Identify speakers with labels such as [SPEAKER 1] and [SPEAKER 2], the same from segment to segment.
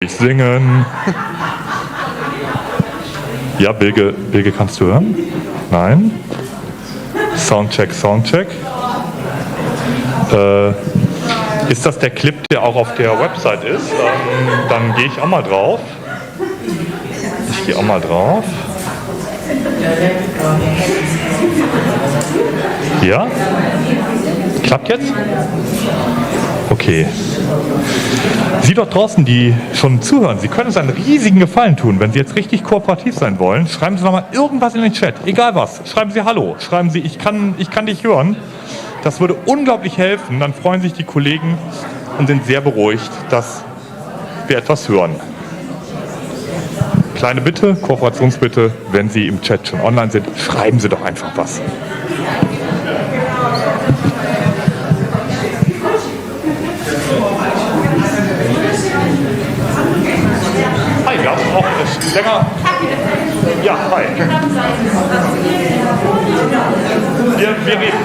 [SPEAKER 1] Singen. Ja, Bilge, kannst du hören? Nein? Soundcheck, Soundcheck. Ist das der Clip, der auch auf der Website ist? Dann gehe ich auch mal drauf. Ich gehe auch mal drauf. Ja? Klappt jetzt? Okay. Sie dort draußen, die schon zuhören, Sie können uns einen riesigen Gefallen tun. Wenn Sie jetzt richtig kooperativ sein wollen, schreiben Sie nochmal irgendwas in den Chat. Egal was. Schreiben Sie Hallo. Schreiben Sie, ich kann dich hören. Das würde unglaublich helfen. Dann freuen sich die Kollegen und sind sehr beruhigt, dass wir etwas hören. Kleine Bitte, Kooperationsbitte, wenn Sie im Chat schon online sind, schreiben Sie doch einfach was. Hi, wir haben auch länger. Ja, hi. Wir reden.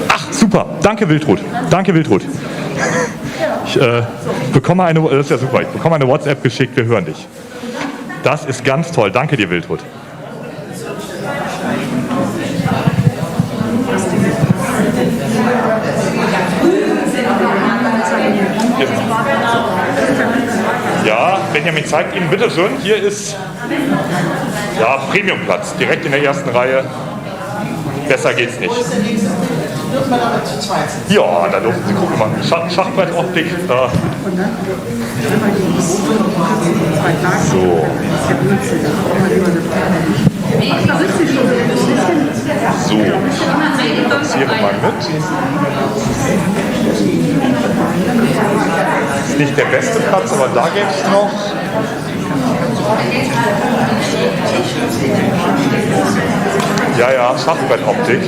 [SPEAKER 1] Ach, super. Danke, Wildrut. Danke, Wildrut. Ich bekomme eine, das ist ja super, ich bekomme eine WhatsApp geschickt, wir hören dich. Das ist ganz toll. Danke dir, Wildrut. Ja, Benjamin zeigt Ihnen, bitteschön, hier ist ja Premiumplatz, direkt in der ersten Reihe. Besser geht's nicht. Ja, da dürfen Sie gucken, mal. Schachbrettoptik. So. So, ich platziere mal mit. Ist nicht der beste Platz, aber da gäbe es noch. Ja, Schachbrettoptik.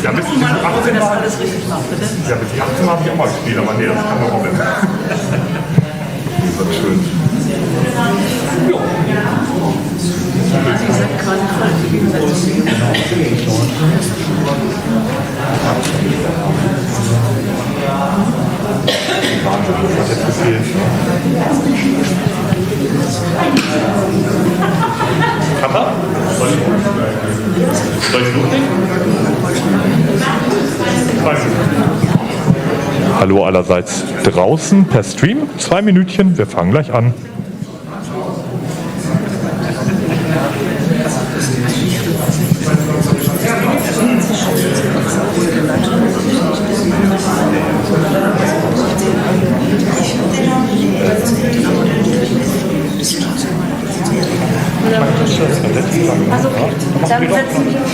[SPEAKER 1] Ja, bis 18 habe ich auch mal gespielt, aber nee, das kann doch auch nicht. Das ist schön. Ja. Wahnsinn, das hat jetzt gefehlt. Kappa? Soll ich loslegen? Hallo allerseits draußen per Stream. 2 Minütchen, wir fangen gleich an.
[SPEAKER 2] Also okay, dann setzen wir uns.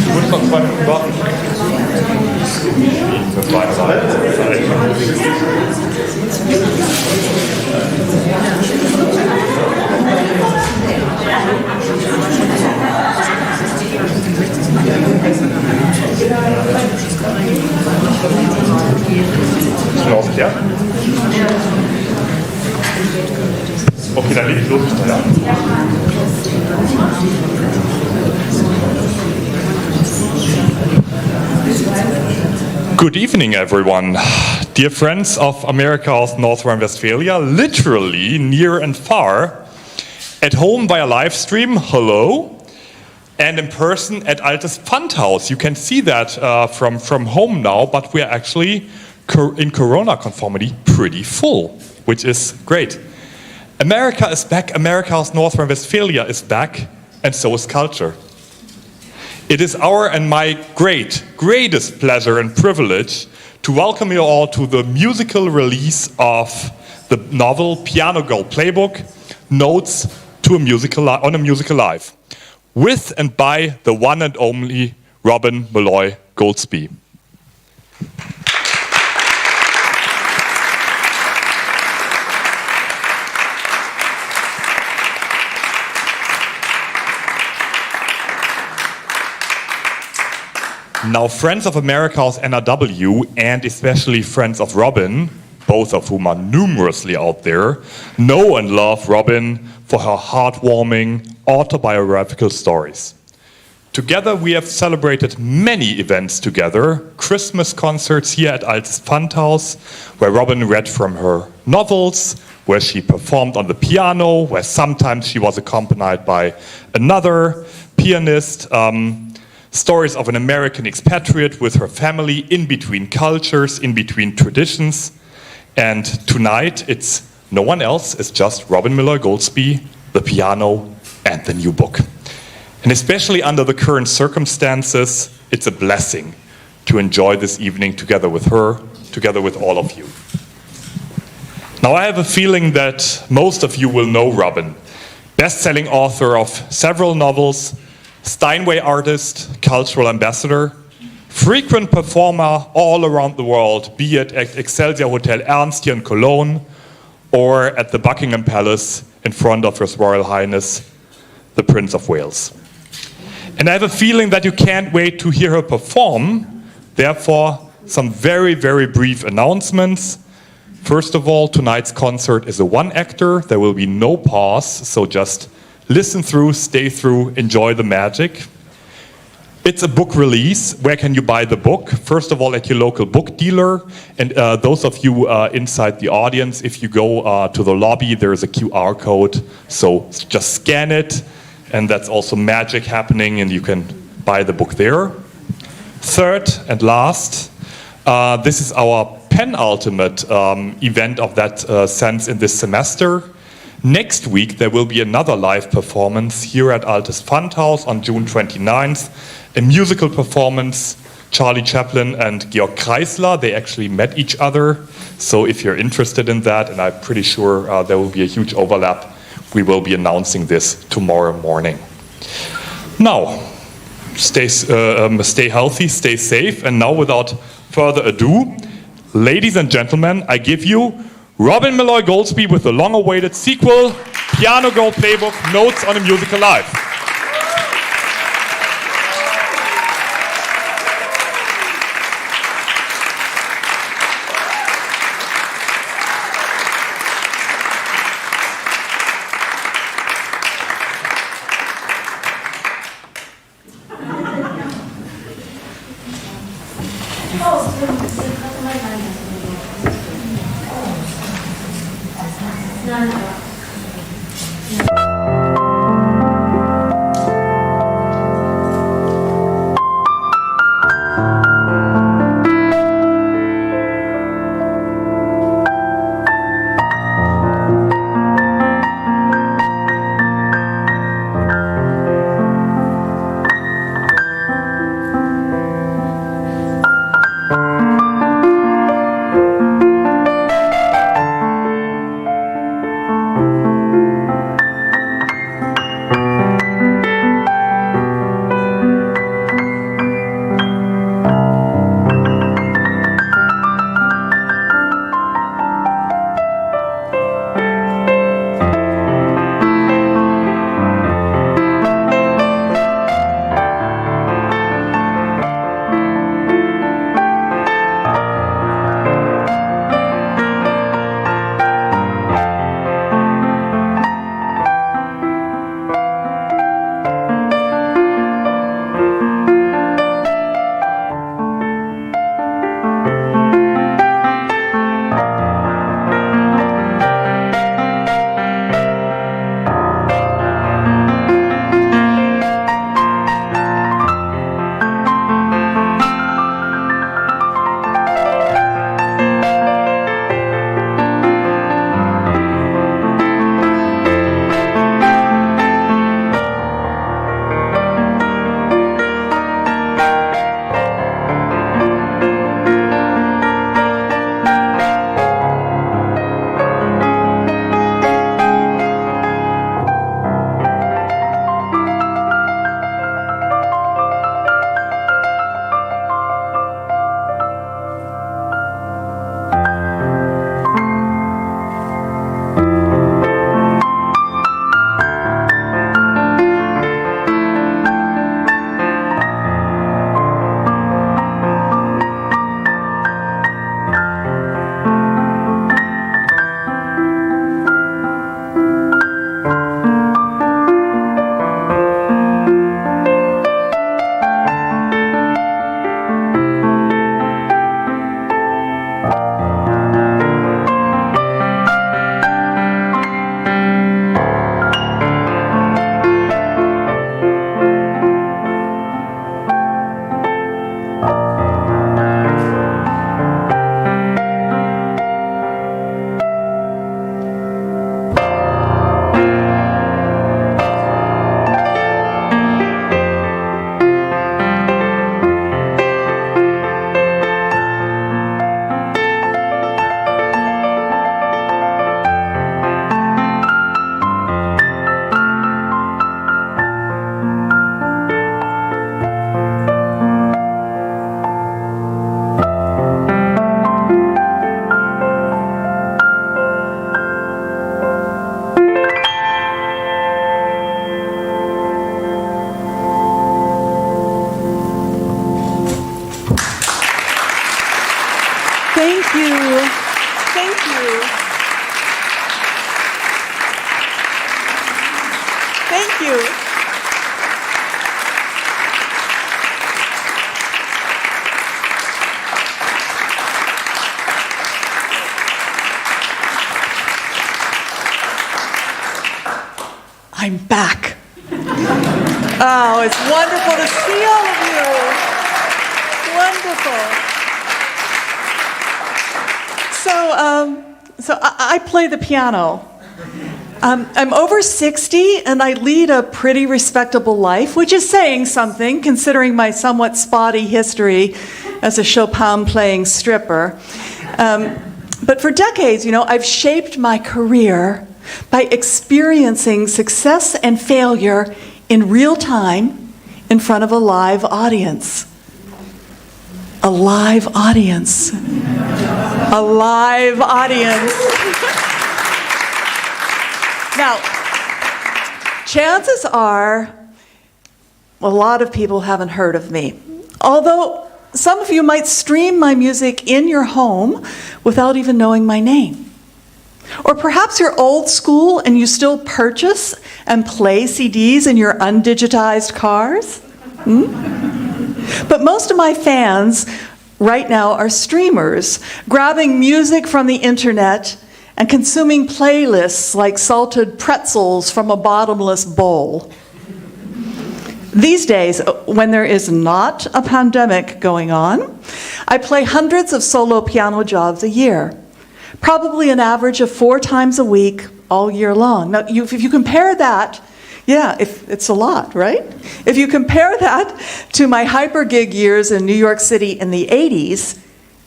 [SPEAKER 1] Du musst noch 2 Minuten warten. Das war schon aufgeklärt? Okay, dann lege ich los. Ja. Good evening, everyone. Dear friends of America's North Rhine-Westphalia, literally near and far, at home via live stream, hello, and in person at Altes Pfandhaus. You can see that from home now, but we're actually in Corona conformity pretty full, which is great. America is back, America's North Rhine-Westphalia is back, and so is culture. It is our and my greatest pleasure and privilege to welcome you all to the musical release of the novel Piano Girl Playbook, Notes to a Musical on a Musical Life, with and by the one and only Robin Meloy Goldsby. Now, friends of America's NRW and especially friends of Robin, both of whom are numerously out there, know and love Robin for her heartwarming autobiographical stories. Together we have celebrated many events together, Christmas concerts here at Altes Pfandhaus, where Robin read from her novels, where she performed on the piano, where sometimes she was accompanied by another pianist, stories of an American expatriate with her family in between cultures, in between traditions. And tonight it's no one else, it's just Robin Meloy Goldsby, the piano, and the new book. And especially under the current circumstances, it's a blessing to enjoy this evening together with her, together with all of you. Now I have a feeling that most of you will know Robin, best-selling author of several novels, Steinway artist, cultural ambassador, frequent performer all around the world, be it at Excelsior Hotel Ernst here in Cologne or at the Buckingham Palace in front of His Royal Highness, the Prince of Wales. And I have a feeling that you can't wait to hear her perform, therefore some very, very brief announcements. First of all, tonight's concert is a one-actor, there will be no pause, so just listen through, stay through, enjoy the magic. It's a book release. Where can you buy the book? First of all, at your local book dealer. And those of you inside the audience, if you go to the lobby, there is a QR code. So just scan it. And that's also magic happening, and you can buy the book there. Third and last, this is our penultimate event of that sense in this semester. Next week, there will be another live performance here at Altes Pfandhaus on June 29th, a musical performance. Charlie Chaplin and Georg Kreisler, they actually met each other. So if you're interested in that, and I'm pretty sure there will be a huge overlap, we will be announcing this tomorrow morning. Now, stay healthy, stay safe, and now without further ado, ladies and gentlemen, I give you Robin Meloy Goldsby with the long-awaited sequel, Piano Girl Playbook, Notes on a Musical Life.
[SPEAKER 3] I'm back. Oh, it's wonderful to see all of you. Wonderful. So I play the piano. I'm over 60 and I lead a pretty respectable life, which is saying something considering my somewhat spotty history as a Chopin-playing stripper. But for decades, I've shaped my career by experiencing success and failure in real time in front of a live audience. A live audience. A live audience. Now, chances are a lot of people haven't heard of me. Although some of you might stream my music in your home without even knowing my name. Or perhaps you're old school and you still purchase and play CDs in your undigitized cars. But most of my fans right now are streamers, grabbing music from the internet and consuming playlists like salted pretzels from a bottomless bowl. These days, when there is not a pandemic going on, I play hundreds of solo piano jobs a year, probably an average of 4 times a week all year long. Now, if you compare that, it's a lot, right? If you compare that to my hyper gig years in New York City in the 80s,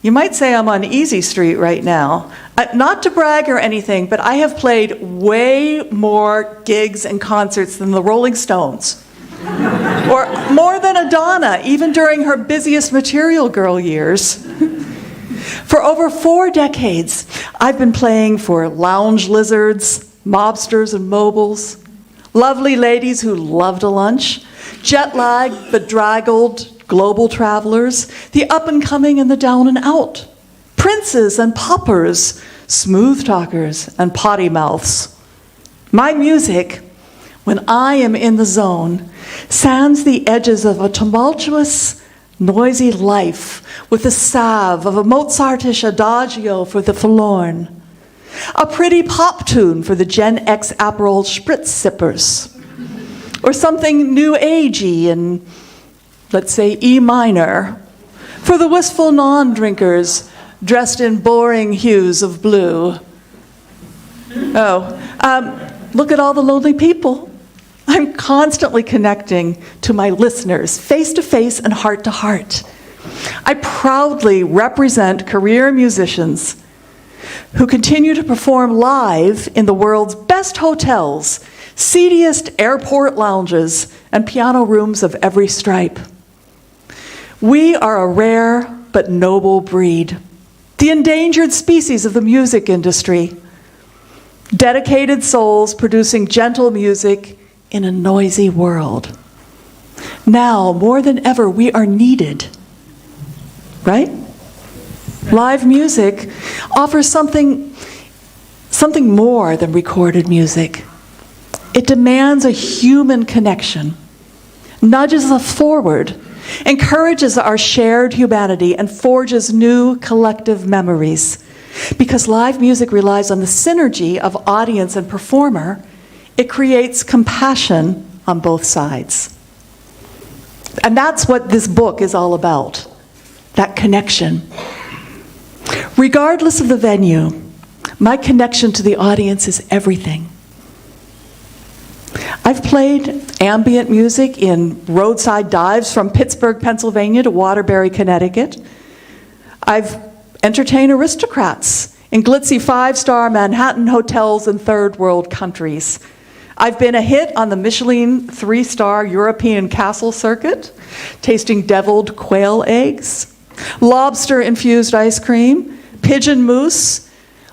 [SPEAKER 3] you might say I'm on Easy Street right now. Not to brag or anything, but I have played way more gigs and concerts than the Rolling Stones. Or more than Adonna, even during her busiest Material Girl years. For over 4 decades, I've been playing for lounge lizards, mobsters and moguls, lovely ladies who loved a lunch, jet-lagged, bedraggled global travelers, the up-and-coming and the down and out, princes and paupers, smooth talkers and potty mouths. My music, when I am in the zone, sands the edges of a tumultuous, noisy life with the salve of a Mozartish adagio for the forlorn, a pretty pop tune for the Gen X Aperol Spritz sippers, or something new agey in, let's say, E minor, for the wistful non-drinkers dressed in boring hues of blue. Look at all the lonely people. I'm constantly connecting to my listeners, face-to-face and heart-to-heart. I proudly represent career musicians who continue to perform live in the world's best hotels, seediest airport lounges, and piano rooms of every stripe. We are a rare but noble breed, the endangered species of the music industry, dedicated souls producing gentle music in a noisy world. Now, more than ever, we are needed, right? Live music offers something more than recorded music. It demands a human connection, nudges us forward, encourages our shared humanity, and forges new collective memories. Because live music relies on the synergy of audience and performer, it creates compassion on both sides. And that's what this book is all about, that connection. Regardless of the venue, my connection to the audience is everything. I've played ambient music in roadside dives from Pittsburgh, Pennsylvania to Waterbury, Connecticut. I've entertained aristocrats in glitzy 5-star Manhattan hotels in third world countries. I've been a hit on the Michelin 3-star European castle circuit, tasting deviled quail eggs, lobster-infused ice cream, pigeon mousse,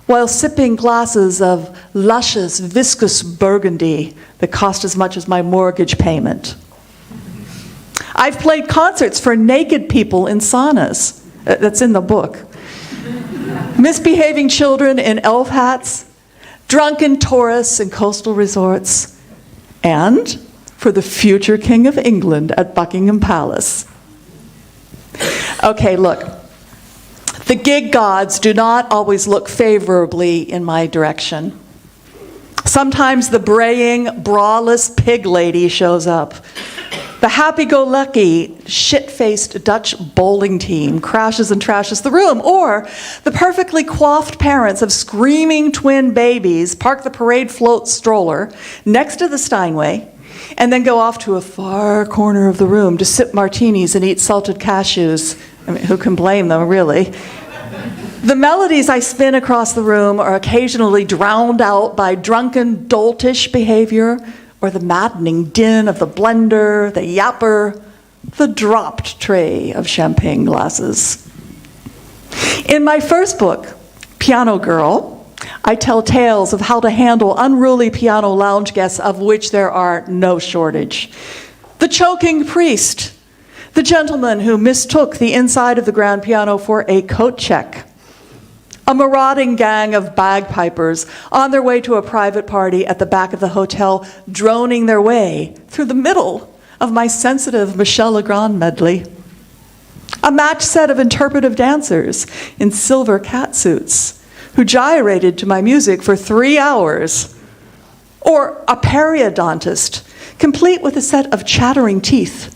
[SPEAKER 3] while sipping glasses of luscious, viscous burgundy that cost as much as my mortgage payment. I've played concerts for naked people in saunas. That's in the book. Misbehaving children in elf hats, drunken tourists in coastal resorts, and for the future King of England at Buckingham Palace. Okay, look. The gig gods do not always look favorably in my direction. Sometimes the braying, braless pig lady shows up. The happy-go-lucky, shit-faced Dutch bowling team crashes and trashes the room. Or the perfectly coiffed parents of screaming twin babies park the parade float stroller next to the Steinway and then go off to a far corner of the room to sip martinis and eat salted cashews. I mean, who can blame them, really? The melodies I spin across the room are occasionally drowned out by drunken, doltish behavior, or the maddening din of the blender, the yapper, the dropped tray of champagne glasses. In my first book, Piano Girl, I tell tales of how to handle unruly piano lounge guests, of which there are no shortage. The choking priest, the gentleman who mistook the inside of the grand piano for a coat check, a marauding gang of bagpipers on their way to a private party at the back of the hotel, droning their way through the middle of my sensitive Michel Legrand medley. A matched set of interpretive dancers in silver catsuits who gyrated to my music for 3 hours. Or a periodontist, complete with a set of chattering teeth,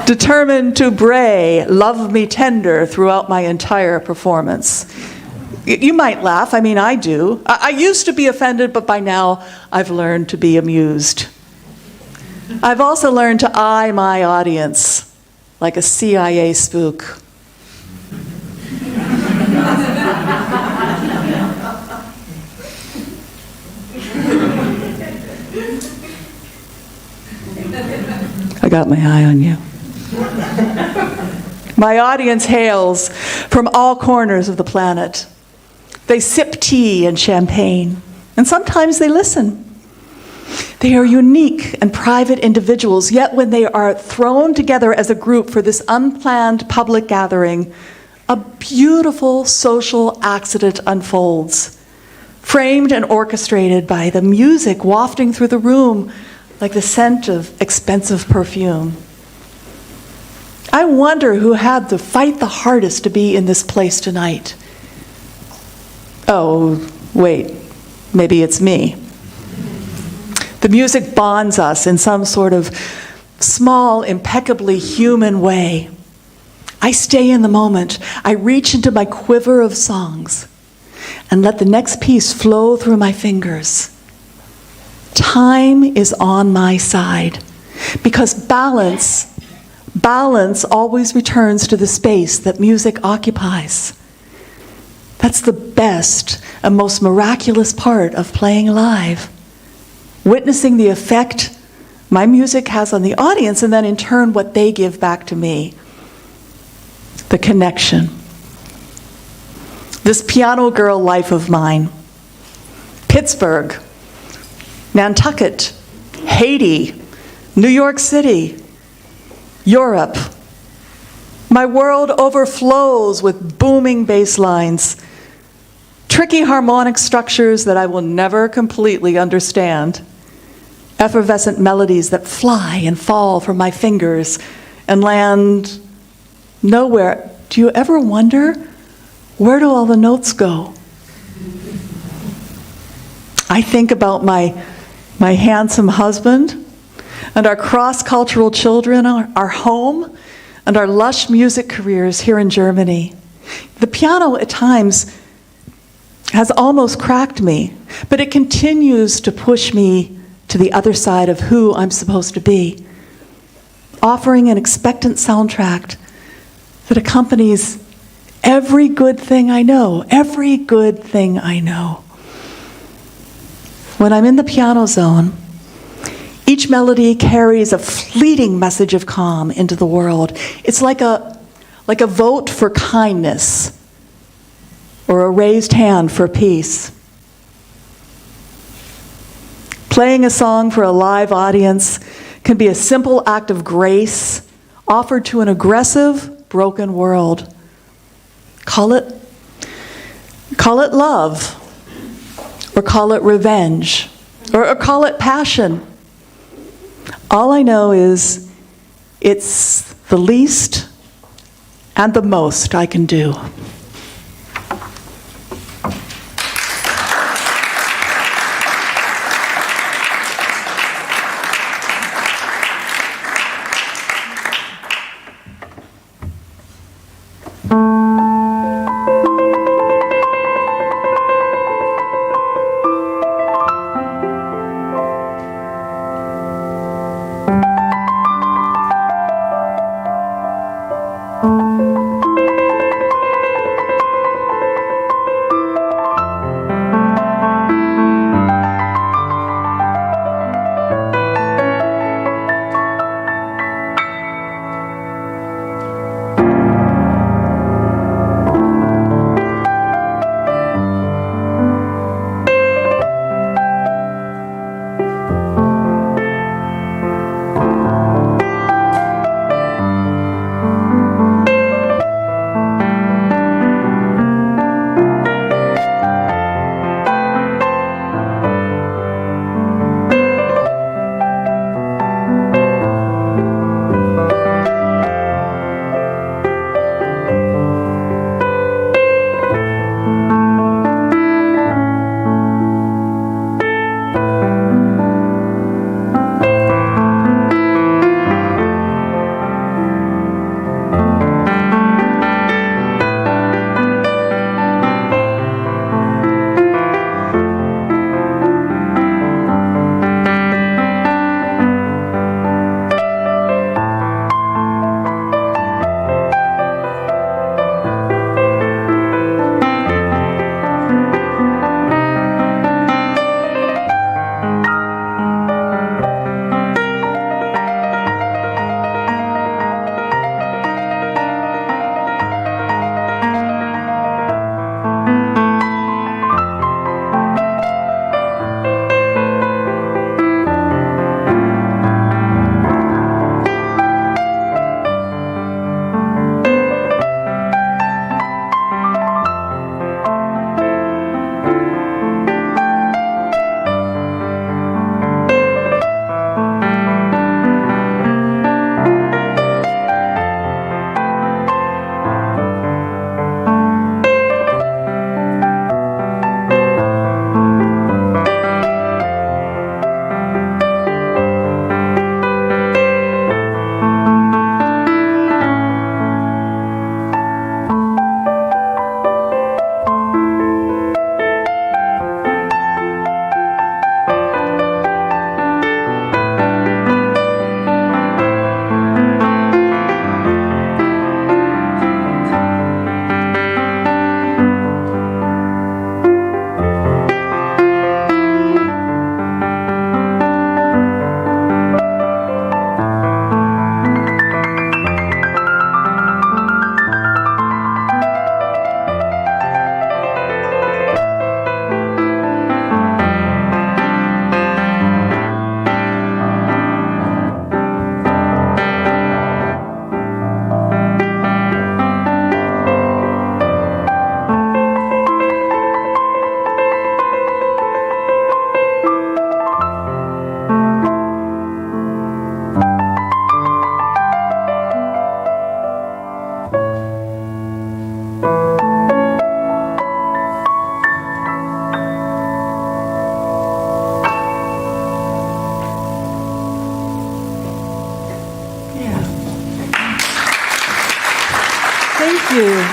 [SPEAKER 3] determined to bray "Love Me Tender" throughout my entire performance. You might laugh, I mean I do. I used to be offended, but by now I've learned to be amused. I've also learned to eye my audience like a CIA spook. I got my eye on you. My audience hails from all corners of the planet. They sip tea and champagne, and sometimes they listen. They are unique and private individuals, yet when they are thrown together as a group for this unplanned public gathering, a beautiful social accident unfolds, framed and orchestrated by the music wafting through the room like the scent of expensive perfume. I wonder who had to fight the hardest to be in this place tonight. Oh, wait, maybe it's me. The music bonds us in some sort of small, impeccably human way. I stay in the moment. I reach into my quiver of songs and let the next piece flow through my fingers. Time is on my side because balance always returns to the space that music occupies. That's the best and most miraculous part of playing live. Witnessing the effect my music has on the audience, and then in turn what they give back to me. The connection. This piano girl life of mine. Pittsburgh, Nantucket, Haiti, New York City, Europe. My world overflows with booming bass lines, tricky harmonic structures that I will never completely understand, effervescent melodies that fly and fall from my fingers and land nowhere. Do you ever wonder, where do all the notes go? I think about my handsome husband and our cross-cultural children, our home, and our lush music careers here in Germany. The piano at times has almost cracked me, but it continues to push me to the other side of who I'm supposed to be, offering an expectant soundtrack that accompanies every good thing I know, every good thing I know. When I'm in the piano zone, each melody carries a fleeting message of calm into the world. It's like a vote for kindness or a raised hand for peace. Playing a song for a live audience can be a simple act of grace offered to an aggressive, broken world. Call it love, or call it revenge, or call it passion. All I know is it's the least and the most I can do. you.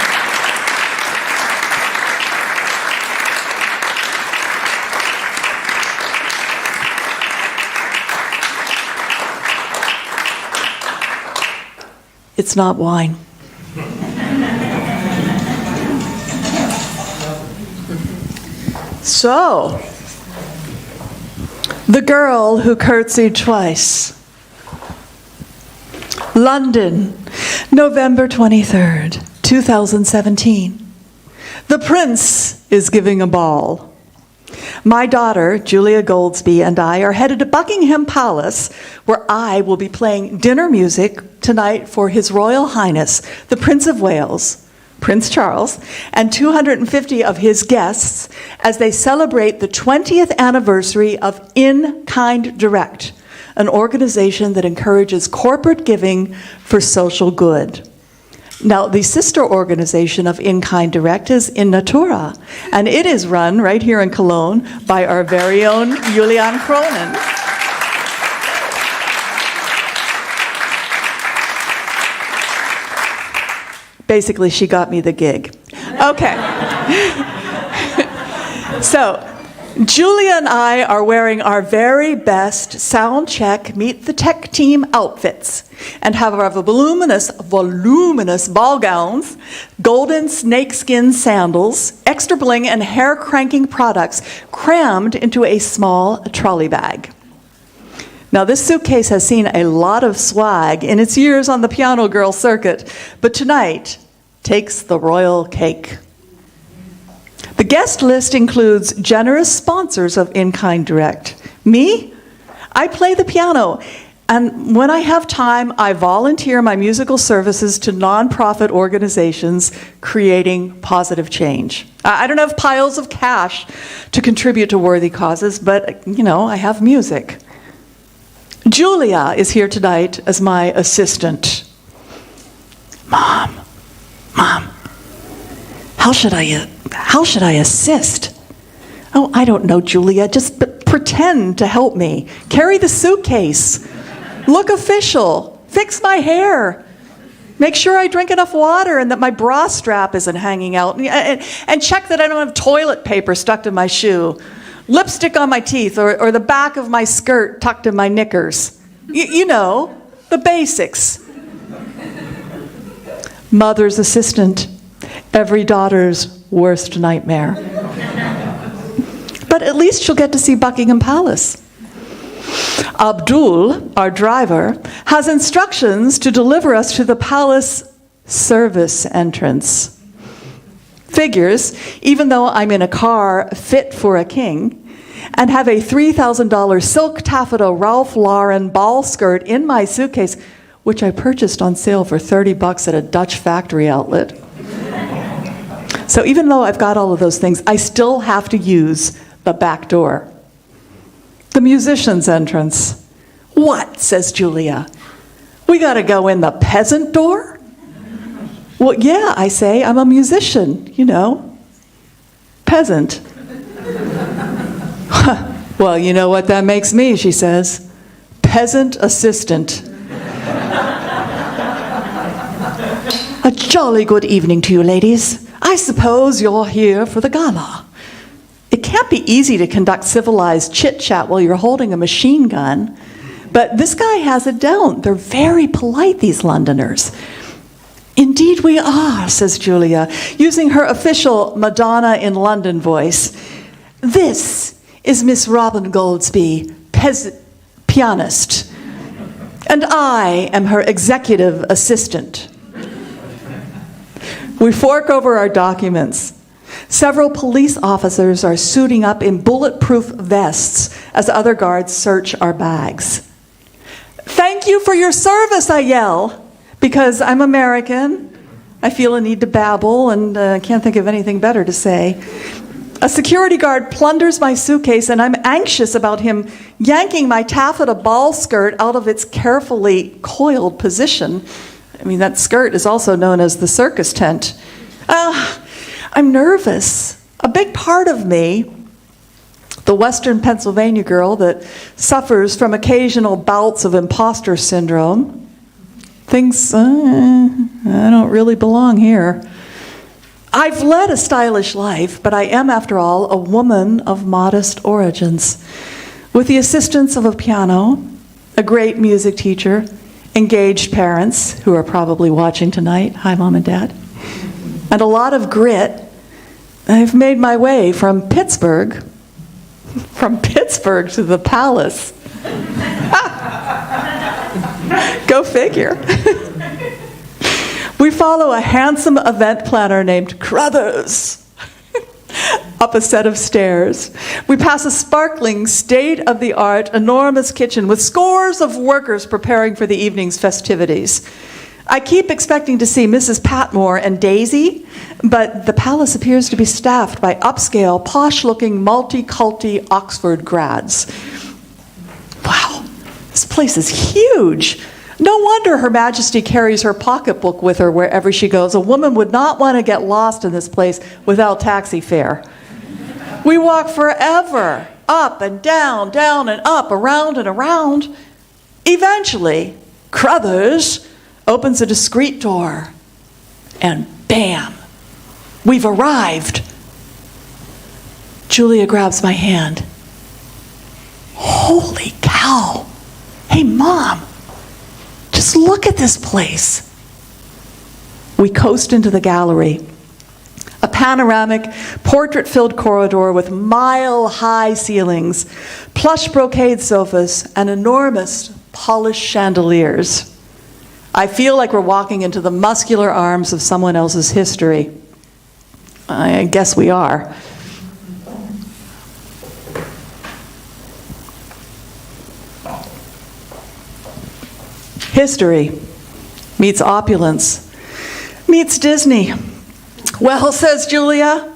[SPEAKER 3] It's not wine. So, The Girl Who Curtsied Twice. London, November 23rd, 2017. The Prince is giving a ball. My daughter, Julia Goldsby, and I are headed to Buckingham Palace, where I will be playing dinner music tonight for His Royal Highness, the Prince of Wales, Prince Charles, and 250 of his guests as they celebrate the 20th anniversary of In Kind Direct, an organization that encourages corporate giving for social good. Now, the sister organization of In Kind Direct is In Natura, and it is run right here in Cologne by our very own Julian Cronin. Basically, she got me the gig. Okay. So, Julia and I are wearing our very best sound check meet the tech team outfits and have our voluminous ball gowns, golden snakeskin sandals, extra bling and hair cranking products crammed into a small trolley bag. Now, this suitcase has seen a lot of swag in its years on the piano girl circuit, but tonight takes the royal cake. The guest list includes generous sponsors of In Kind Direct. Me? I play the piano, and when I have time, I volunteer my musical services to nonprofit organizations creating positive change. I don't have piles of cash to contribute to worthy causes, but, I have music. Julia is here tonight as my assistant. Mom, how should I assist? Oh, I don't know, Julia. Just pretend to help me. Carry the suitcase. Look official. Fix my hair. Make sure I drink enough water and that my bra strap isn't hanging out. And check that I don't have toilet paper stuck to my shoe. Lipstick on my teeth or the back of my skirt tucked in my knickers. You know, the basics. Mother's assistant. Every daughter's worst nightmare. But at least she'll get to see Buckingham Palace. Abdul, our driver, has instructions to deliver us to the palace service entrance. Figures, even though I'm in a car fit for a king, and have a $3,000 silk taffeta Ralph Lauren ball skirt in my suitcase, which I purchased on sale for $30 at a Dutch factory outlet. So even though I've got all of those things, I still have to use the back door. The musician's entrance. What, says Julia. We gotta go in the peasant door? Well, yeah, I say, I'm a musician, peasant. Well, you know what that makes me, she says. Peasant assistant. A jolly good evening to you, ladies. I suppose you're here for the gala. It can't be easy to conduct civilized chit-chat while you're holding a machine gun, but this guy has it down. They're very polite, these Londoners. Indeed we are, says Julia, using her official Madonna in London voice. This is Miss Robin Goldsby, pianist, and I am her executive assistant. We fork over our documents. Several police officers are suiting up in bulletproof vests as other guards search our bags. Thank you for your service, I yell, because I'm American. I feel a need to babble and can't think of anything better to say. A security guard plunders my suitcase, and I'm anxious about him yanking my taffeta ball skirt out of its carefully coiled position. That skirt is also known as the circus tent. I'm nervous. A big part of me, the Western Pennsylvania girl that suffers from occasional bouts of imposter syndrome, thinks, I don't really belong here. I've led a stylish life, but I am, after all, a woman of modest origins. With the assistance of a piano, a great music teacher, engaged parents, who are probably watching tonight, hi Mom and Dad, and a lot of grit, I've made my way from Pittsburgh to the palace. Go figure. We follow a handsome event planner named Crothers up a set of stairs. We pass a sparkling, state-of-the-art, enormous kitchen with scores of workers preparing for the evening's festivities. I keep expecting to see Mrs. Patmore and Daisy, but the palace appears to be staffed by upscale, posh-looking, multi-culti Oxford grads. Wow, this place is huge. No wonder Her Majesty carries her pocketbook with her wherever she goes. A woman would not want to get lost in this place without taxi fare. We walk forever, up and down and up, around and around. Eventually, Crothers opens a discreet door, and bam, we've arrived. Julia grabs my hand. Holy cow. Hey, Mom, just look at this place. We coast into the gallery, a panoramic, portrait-filled corridor with mile-high ceilings, plush brocade sofas, and enormous polished chandeliers. I feel like we're walking into the muscular arms of someone else's history. I guess we are. History meets opulence, meets Disney. Well, says Julia,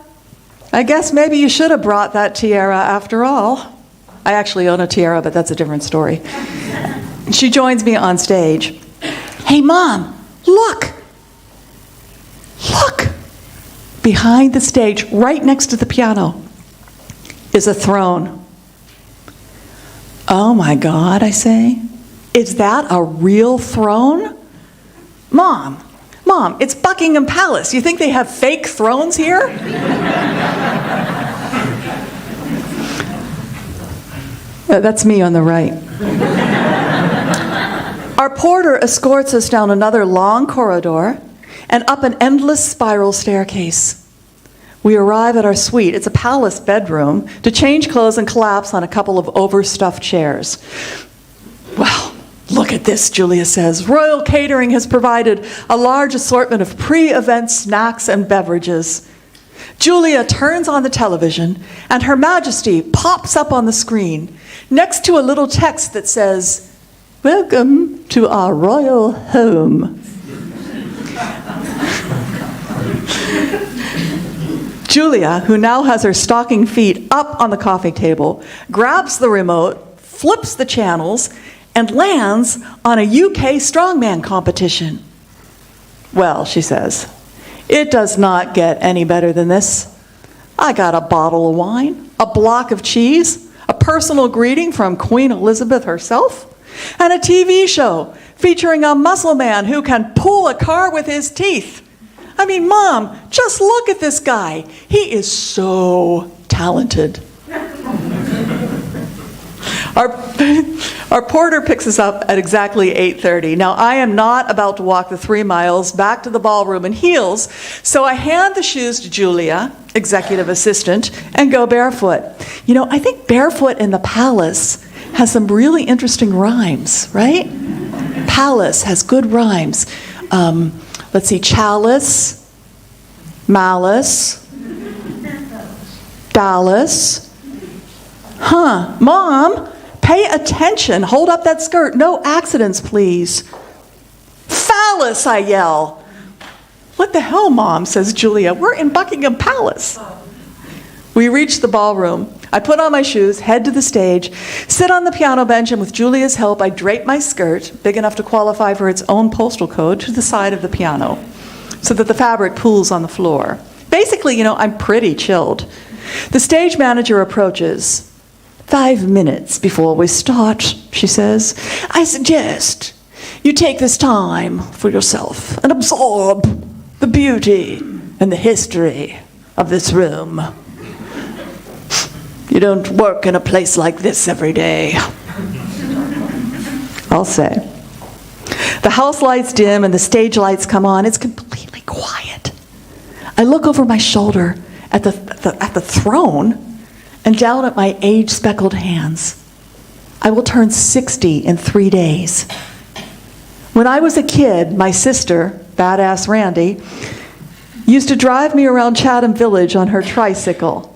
[SPEAKER 3] I guess maybe you should have brought that tiara after all. I actually own a tiara, but that's a different story. She joins me on stage. Hey, Mom, look. Look. Behind the stage, right next to the piano, is a throne. Oh my God, I say. Is that a real throne? Mom, it's Buckingham Palace. You think they have fake thrones here? That's me on the right. Our porter escorts us down another long corridor and up an endless spiral staircase. We arrive at our suite. It's a palace bedroom to change clothes and collapse on a couple of overstuffed chairs. Well, look at this, Julia says. Royal catering has provided a large assortment of pre-event snacks and beverages. Julia turns on the television, and Her Majesty pops up on the screen next to a little text that says, "Welcome to our royal home." Julia, who now has her stocking feet up on the coffee table, grabs the remote, flips the channels, and lands on a UK strongman competition. Well, she says, it does not get any better than this. I got a bottle of wine, a block of cheese, a personal greeting from Queen Elizabeth herself, and a TV show featuring a muscle man who can pull a car with his teeth. I mean, Mom, just look at this guy. He is so talented. Our porter picks us up at exactly 8:30. Now, I am not about to walk the 3 miles back to the ballroom in heels, so I hand the shoes to Julia, executive assistant, and go barefoot. You know, I think barefoot in the palace has some really interesting rhymes, right? Palace has good rhymes. Let's see, chalice, malice, Dallas. Mom, pay attention. Hold up that skirt. No accidents, please. Phallus, I yell. What the hell, Mom, says Julia. We're in Buckingham Palace. We reach the ballroom. I put on my shoes, head to the stage, sit on the piano bench, and with Julia's help, I drape my skirt, big enough to qualify for its own postal code, to the side of the piano, so that the fabric pools on the floor. Basically, you know, I'm pretty chilled. The stage manager approaches. 5 minutes before we start, she says, I suggest you take this time for yourself and absorb the beauty in the history of this room. You don't work in a place like this every day, I'll say. The house lights dim and the stage lights come on. It's completely quiet. I look over my shoulder at the throne and down at my age-speckled hands. I will turn 60 in 3 days. When I was a kid, my sister, Badass Randy, used to drive me around Chatham Village on her tricycle.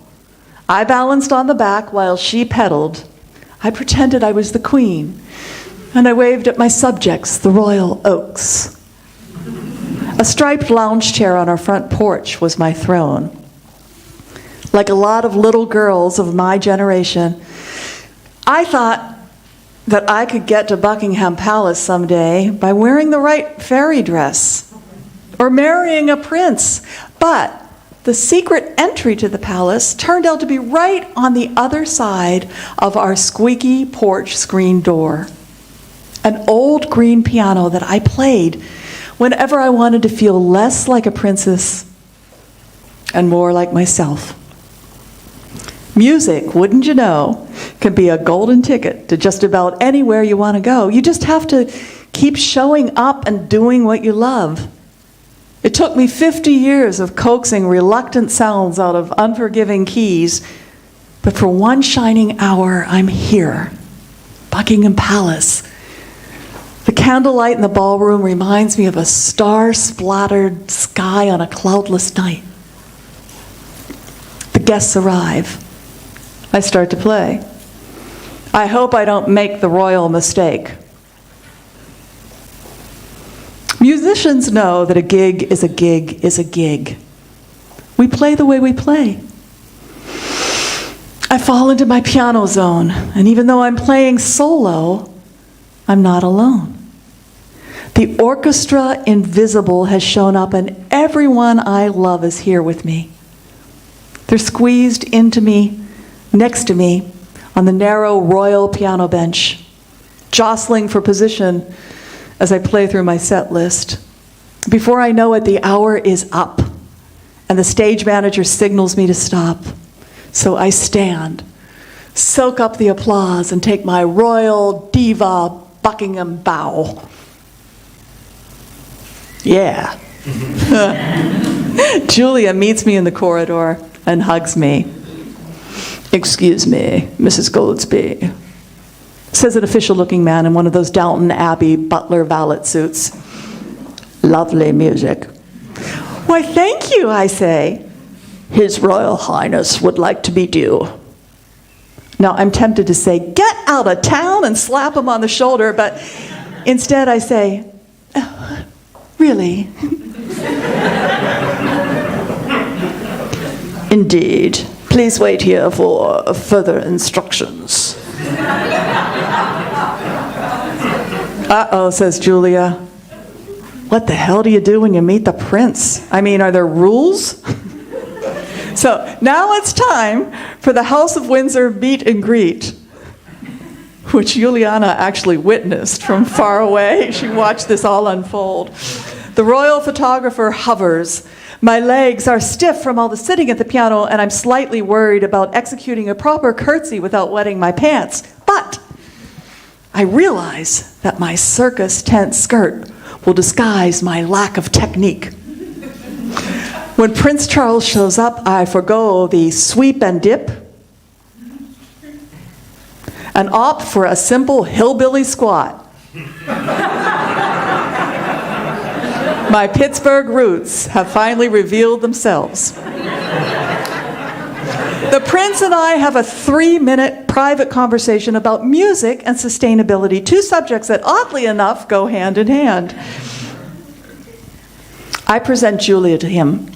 [SPEAKER 3] I balanced on the back while she pedaled. I pretended I was the queen, and I waved at my subjects, the royal oaks. A striped lounge chair on our front porch was my throne. Like a lot of little girls of my generation, I thought that I could get to Buckingham Palace someday by wearing the right fairy dress or marrying a prince. But the secret entry to the palace turned out to be right on the other side of our squeaky porch screen door. An old green piano that I played whenever I wanted to feel less like a princess and more like myself. Music, wouldn't you know, can be a golden ticket to just about anywhere you want to go. You just have to keep showing up and doing what you love. It took me 50 years of coaxing reluctant sounds out of unforgiving keys, but for one shining hour, I'm here, Buckingham Palace. The candlelight in the ballroom reminds me of a star-splattered sky on a cloudless night. The guests arrive. I start to play. I hope I don't make the royal mistake. Musicians know that a gig is a gig is a gig. We play the way we play. I fall into my piano zone, and even though I'm playing solo, I'm not alone. The orchestra invisible has shown up, and everyone I love is here with me. They're squeezed into me, next to me, on the narrow royal piano bench, jostling for position as I play through my set list. Before I know it, the hour is up, and the stage manager signals me to stop. So I stand, soak up the applause, and take my royal diva Buckingham bow. Yeah. Julia meets me in the corridor and hugs me. "Excuse me, Mrs. Goldsby," says an official-looking man in one of those Downton Abbey butler valet suits. "Lovely music." "Why, thank you," I say. "His Royal Highness would like to meet you." Now, I'm tempted to say, "Get out of town," and slap him on the shoulder, but instead I say, "Oh, really?" "Indeed. Please wait here for further instructions." "Uh-oh," says Julia. "What the hell do you do when you meet the prince? I mean, are there rules?" So now it's time for the House of Windsor meet and greet, which Juliana actually witnessed from far away. She watched this all unfold. The royal photographer hovers. My legs are stiff from all the sitting at the piano, and I'm slightly worried about executing a proper curtsy without wetting my pants. But I realize that my circus tent skirt will disguise my lack of technique. When Prince Charles shows up, I forgo the sweep and dip and opt for a simple hillbilly squat. My Pittsburgh roots have finally revealed themselves. The prince and I have a 3-minute private conversation about music and sustainability, two subjects that oddly enough go hand in hand. I present Julia to him.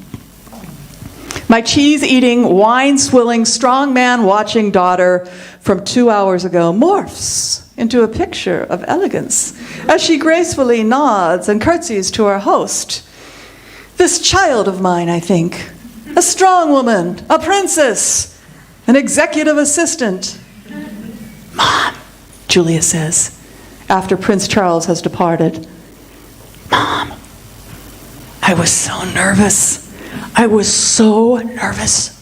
[SPEAKER 3] My cheese-eating, wine-swilling, strong-man-watching daughter from 2 hours ago morphs into a picture of elegance as she gracefully nods and curtsies to our host. This child of mine, I think, a strong woman, a princess, an executive assistant. "Mom," Julia says, after Prince Charles has departed. "Mom, I was so nervous. I was so nervous.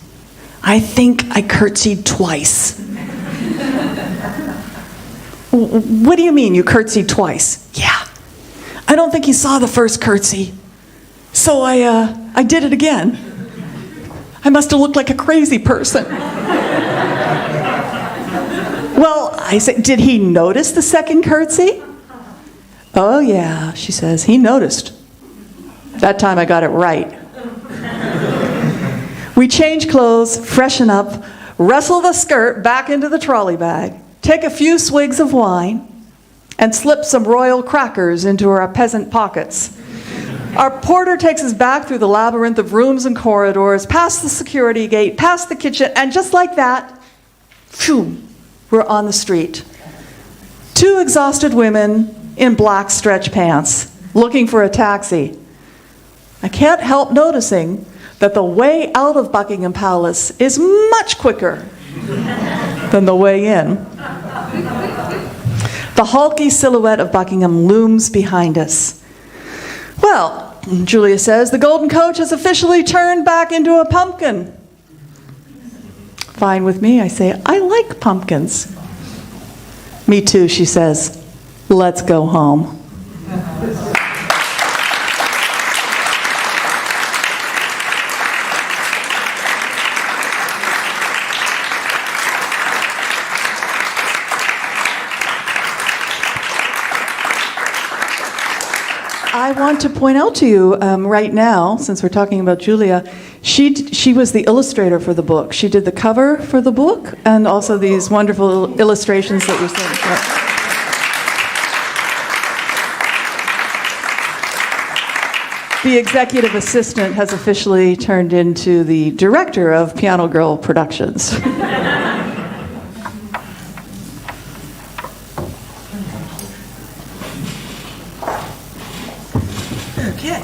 [SPEAKER 3] I think I curtsied twice. What do you mean you curtsied twice? Yeah. I don't think he saw the first curtsy. So I did it again. I must have looked like a crazy person. Well, I said, did he notice the second curtsy? Oh yeah, she says, he noticed. That time I got it right. We change clothes, freshen up, wrestle the skirt back into the trolley bag, take a few swigs of wine, and slip some royal crackers into our peasant pockets. Our porter takes us back through the labyrinth of rooms and corridors, past the security gate, past the kitchen, and just like that, phew, we're on the street. Two exhausted women in black stretch pants, looking for a taxi. I can't help noticing that the way out of Buckingham Palace is much quicker than the way in. The hulky silhouette of Buckingham looms behind us. Well, Julia says, the golden coach has officially turned back into a pumpkin. Fine with me, I say, I like pumpkins. Me too, she says, let's go home. I want to point out to you right now, since we're talking about Julia, she was the illustrator for the book. She did the cover for the book and also these wonderful illustrations that you're seeing. The executive assistant has officially turned into the director of Piano Girl Productions. Okay.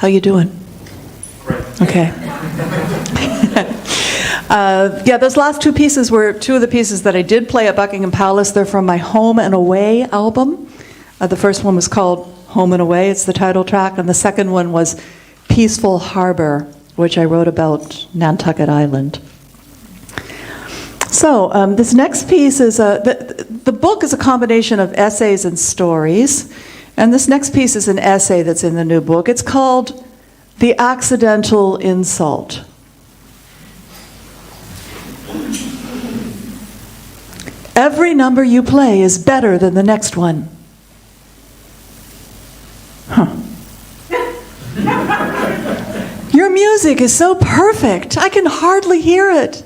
[SPEAKER 3] How you doing? Okay. Yeah, those last two pieces were two of the pieces that I did play at Buckingham Palace. They're from my Home and Away album. The first one was called Home and Away, it's the title track, and the second one was Peaceful Harbor, which I wrote about Nantucket Island. So this next piece is, the book is a combination of essays and stories, and this next piece is an essay that's in the new book. It's called The Accidental Insult. Every number you play is better than the next one. Huh. Your music is so perfect, I can hardly hear it.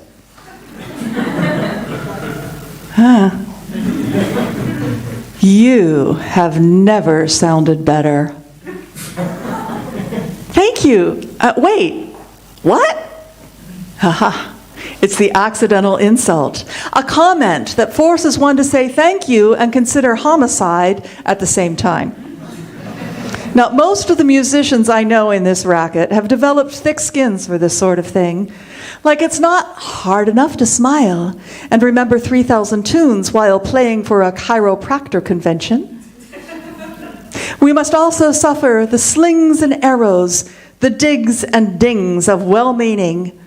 [SPEAKER 3] Huh. You have never sounded better. Thank you. Wait, what? Haha. It's the accidental insult, a comment that forces one to say thank you and consider homicide at the same time. Now, most of the musicians I know in this racket have developed thick skins for this sort of thing. Like it's not hard enough to smile and remember 3,000 tunes while playing for a chiropractor convention. We must also suffer the slings and arrows, the digs and dings of well-meaning,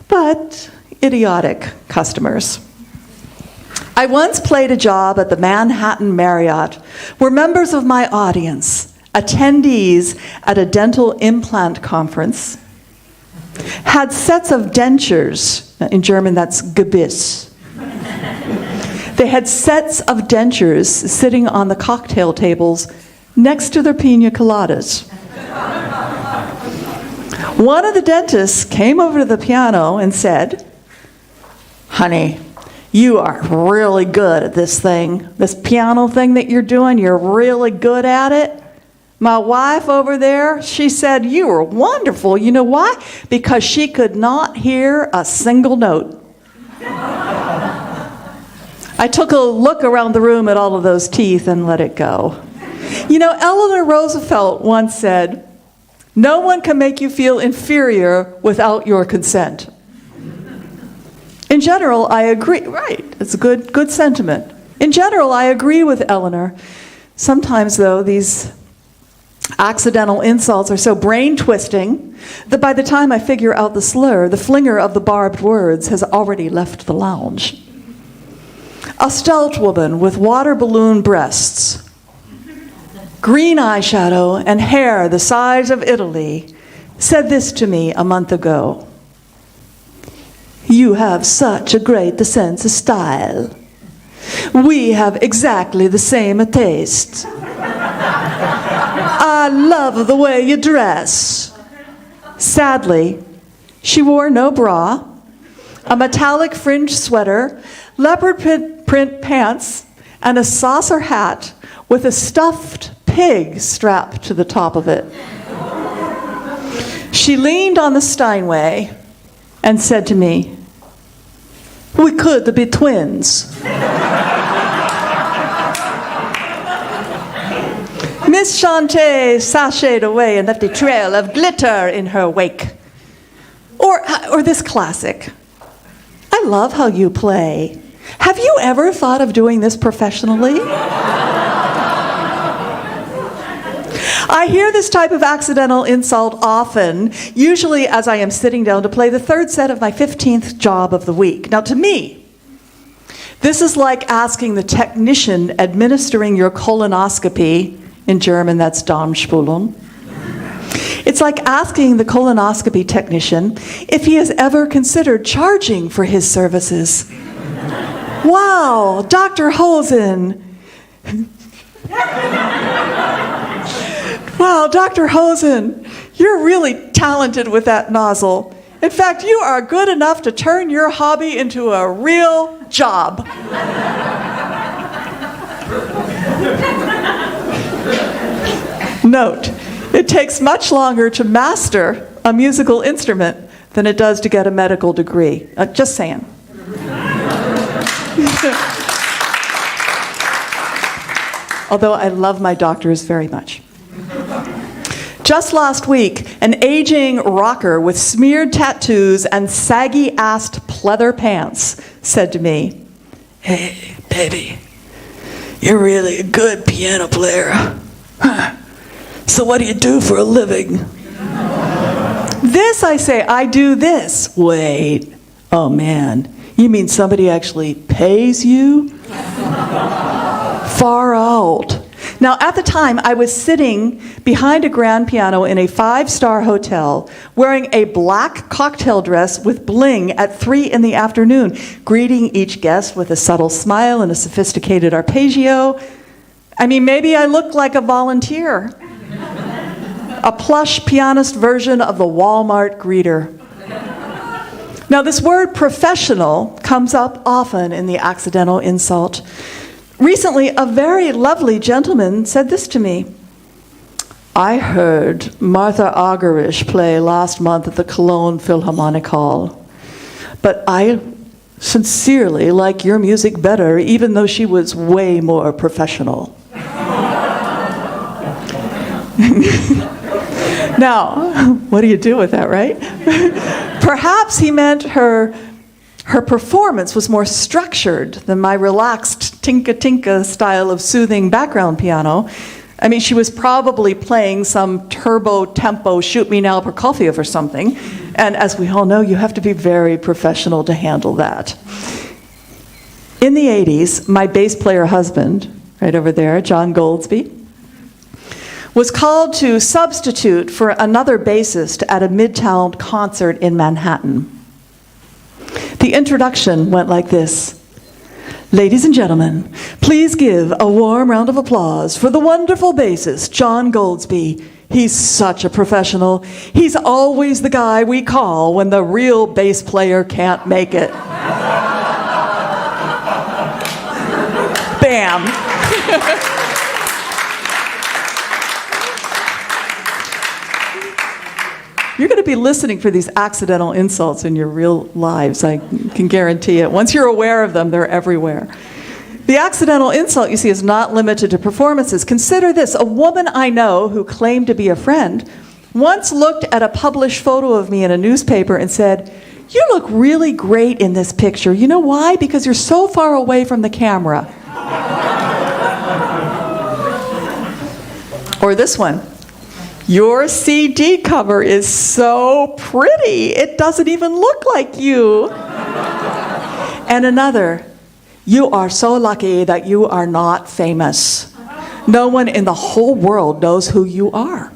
[SPEAKER 3] but idiotic customers. I once played a job at the Manhattan Marriott where members of my audience, attendees at a dental implant conference, had sets of dentures. In German, that's Gebiss. They had sets of dentures sitting on the cocktail tables next to their pina coladas. One of the dentists came over to the piano and said, "Honey, you are really good at this thing. This piano thing that you're doing, you're really good at it. My wife over there, she said you were wonderful. You know why? Because she could not hear a single note." I took a look around the room at all of those teeth and let it go. You know, Eleanor Roosevelt once said, "No one can make you feel inferior without your consent." In general, I agree. Right, it's a good sentiment. In general, I agree with Eleanor. Sometimes, though, these accidental insults are so brain-twisting that by the time I figure out the slur, the flinger of the barbed words has already left the lounge. A stout woman with water balloon breasts, green eyeshadow, and hair the size of Italy said this to me a month ago. "You have such a great sense of style. We have exactly the same taste. I love the way you dress." Sadly, she wore no bra, a metallic fringe sweater, leopard print pants, and a saucer hat with a stuffed pig strapped to the top of it. She leaned on the Steinway and said to me, "We could be twins." Miss Shantae sashayed away and left a trail of glitter in her wake. Or this classic. "I love how you play. Have you ever thought of doing this professionally?" I hear this type of accidental insult often, usually as I am sitting down to play the third set of my 15th job of the week. Now, to me, this is like asking the technician administering your colonoscopy, in German that's Darmspülung. It's like asking the colonoscopy technician if he has ever considered charging for his services. "Wow, Dr. Hosen." "Wow, Dr. Hosen, you're really talented with that nozzle. In fact, you are good enough to turn your hobby into a real job." Note, it takes much longer to master a musical instrument than it does to get a medical degree. Just saying. Although I love my doctors very much. Just last week, an aging rocker with smeared tattoos and saggy-assed pleather pants said to me, "Hey, baby, you're really a good piano player. Huh. So what do you do for a living?" This, I say, I do this. Wait, oh man, you mean somebody actually pays you? Far out. Now, at the time, I was sitting behind a grand piano in a 5-star hotel, wearing a black cocktail dress with bling at 3 in the afternoon, greeting each guest with a subtle smile and a sophisticated arpeggio. I mean, maybe I looked like a volunteer. A plush pianist version of the Walmart greeter. Now, this word professional comes up often in the accidental insult. Recently, a very lovely gentleman said this to me. "I heard Martha Argerich play last month at the Cologne Philharmonic Hall, but I sincerely like your music better, even though she was way more professional." Now, what do you do with that, right? Perhaps he meant her performance was more structured than my relaxed tinka-tinka style of soothing background piano. I mean, she was probably playing some turbo-tempo shoot-me-now Prokofiev or something. And as we all know, you have to be very professional to handle that. In the 80s, my bass player husband, right over there, John Goldsby, was called to substitute for another bassist at a Midtown concert in Manhattan. The introduction went like this. "Ladies and gentlemen, please give a warm round of applause for the wonderful bassist, John Goldsby. He's such a professional. He's always the guy we call when the real bass player can't make it." Bam. You're going to be listening for these accidental insults in your real lives, I can guarantee it. Once you're aware of them, they're everywhere. The accidental insult, you see, is not limited to performances. Consider this. A woman I know who claimed to be a friend once looked at a published photo of me in a newspaper and said, "You look really great in this picture. You know why? Because you're so far away from the camera." Or this one. "Your CD cover is so pretty, it doesn't even look like you." And another, "You are so lucky that you are not famous. No one in the whole world knows who you are."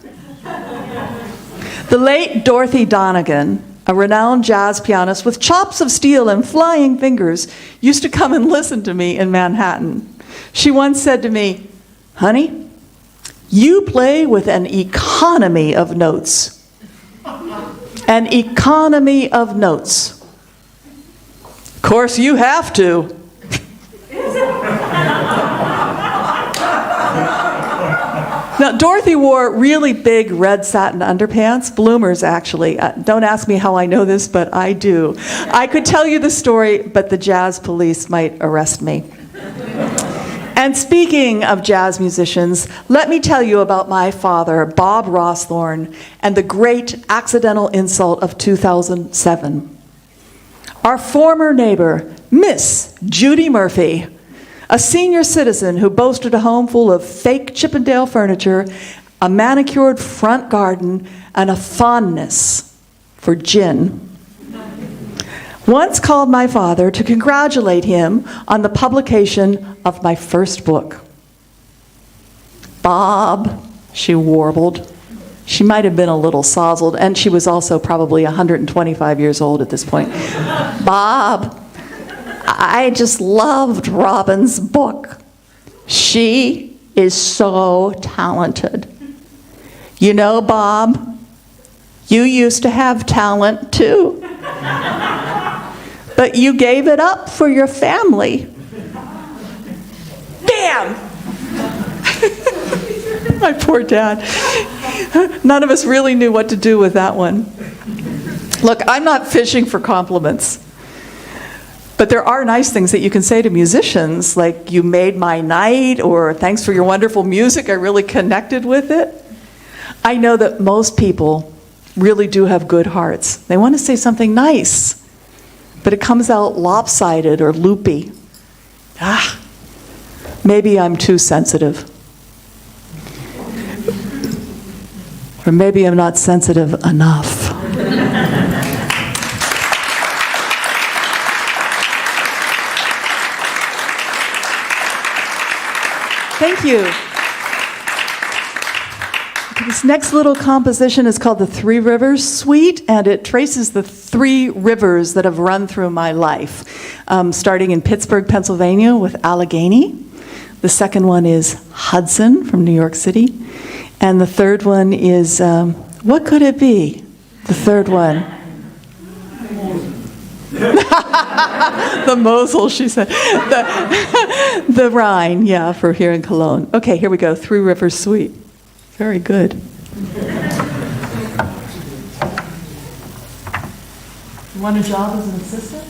[SPEAKER 3] The late Dorothy Donegan, a renowned jazz pianist with chops of steel and flying fingers, used to come and listen to me in Manhattan. She once said to me, "Honey, you play with an economy of notes." An economy of notes. Of course, you have to. Now, Dorothy wore really big red satin underpants, bloomers actually. Don't ask me how I know this, but I do. I could tell you the story, but the jazz police might arrest me. And speaking of jazz musicians, let me tell you about my father, Bob Rossthorne, and the great accidental insult of 2007. Our former neighbor, Miss Judy Murphy, a senior citizen who boasted a home full of fake Chippendale furniture, a manicured front garden, and a fondness for gin, once called my father to congratulate him on the publication of my first book. "Bob," she warbled. She might have been a little sozzled, and she was also probably 125 years old at this point. "Bob, I just loved Robin's book. She is so talented. You know, Bob, you used to have talent too. But you gave it up for your family." Bam! My poor dad. None of us really knew what to do with that one. Look, I'm not fishing for compliments. But there are nice things that you can say to musicians, like, "You made my night," or "Thanks for your wonderful music, I really connected with it." I know that most people really do have good hearts. They want to say something nice, but it comes out lopsided or loopy. Maybe I'm too sensitive. Or maybe I'm not sensitive enough. Thank you. This next little composition is called the Three Rivers Suite, and it traces the three rivers that have run through my life, starting in Pittsburgh, Pennsylvania with Allegheny. The second one is Hudson from New York City. And the third one is, what could it be? The third one. The Mosel, she said. The Rhine, yeah, for here in Cologne. Okay, here we go. Three Rivers Suite. Very good. You want a job as an assistant?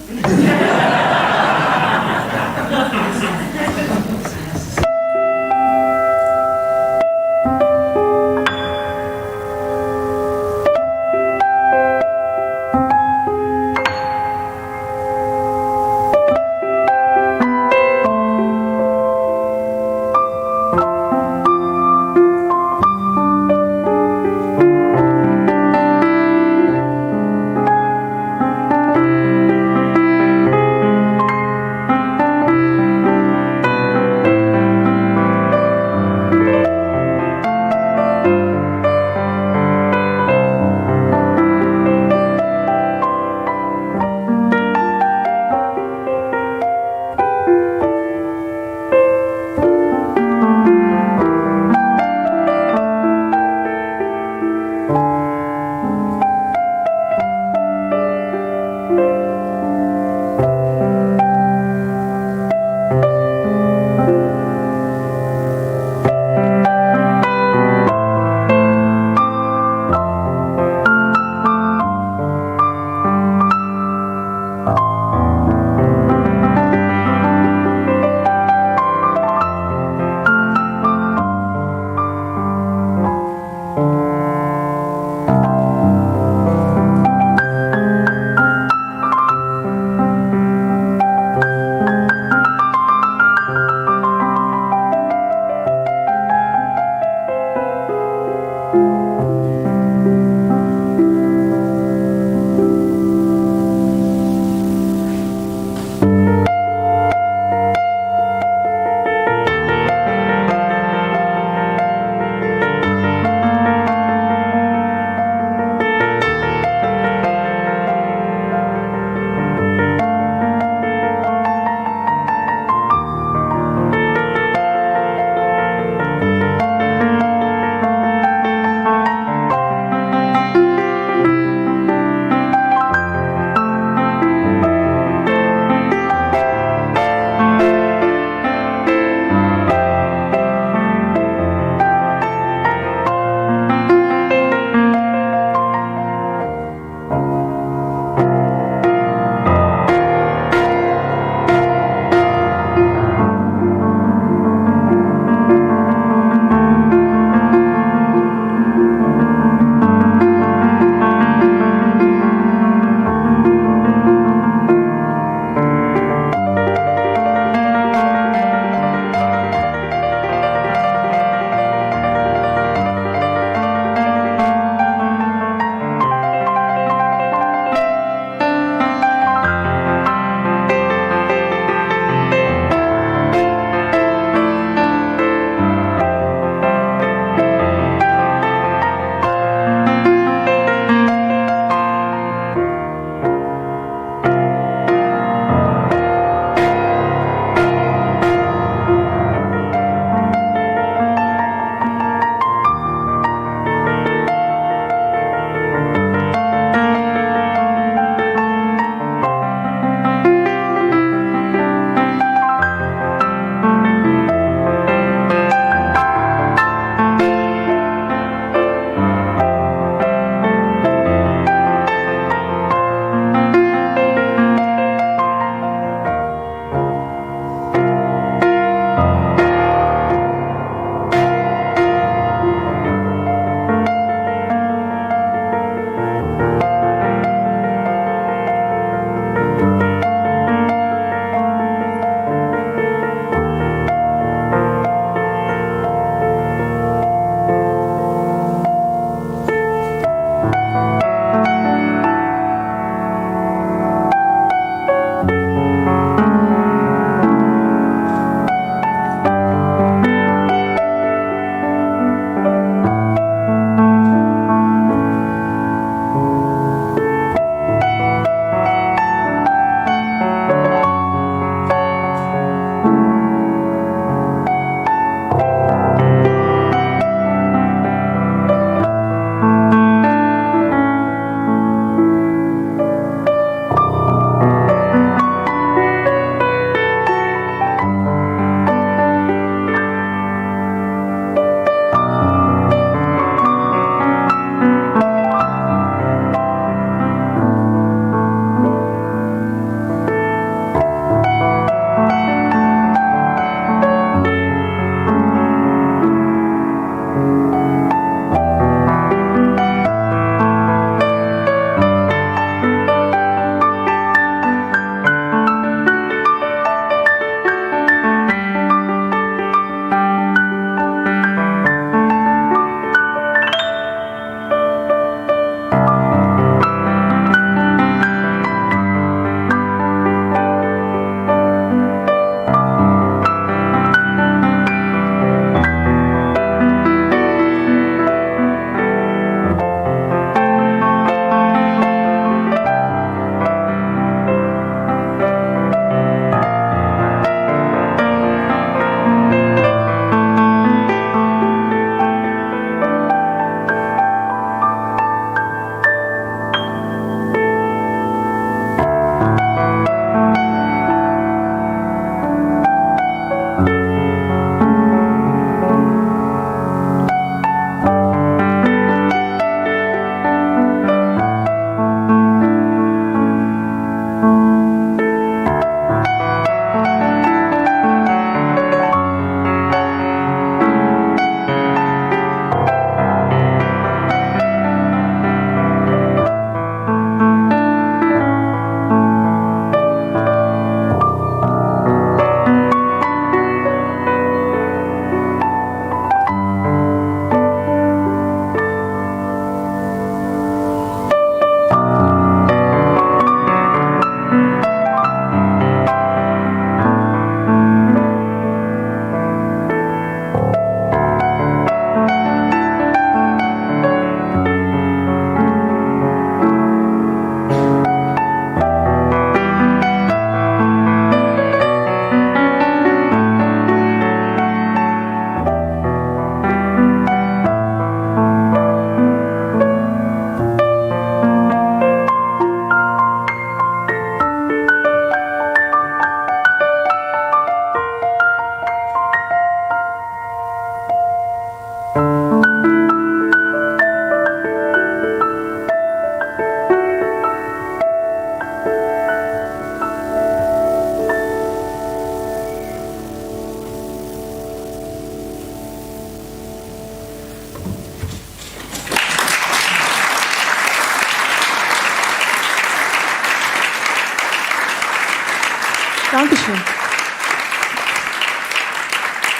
[SPEAKER 3] Dankeschön.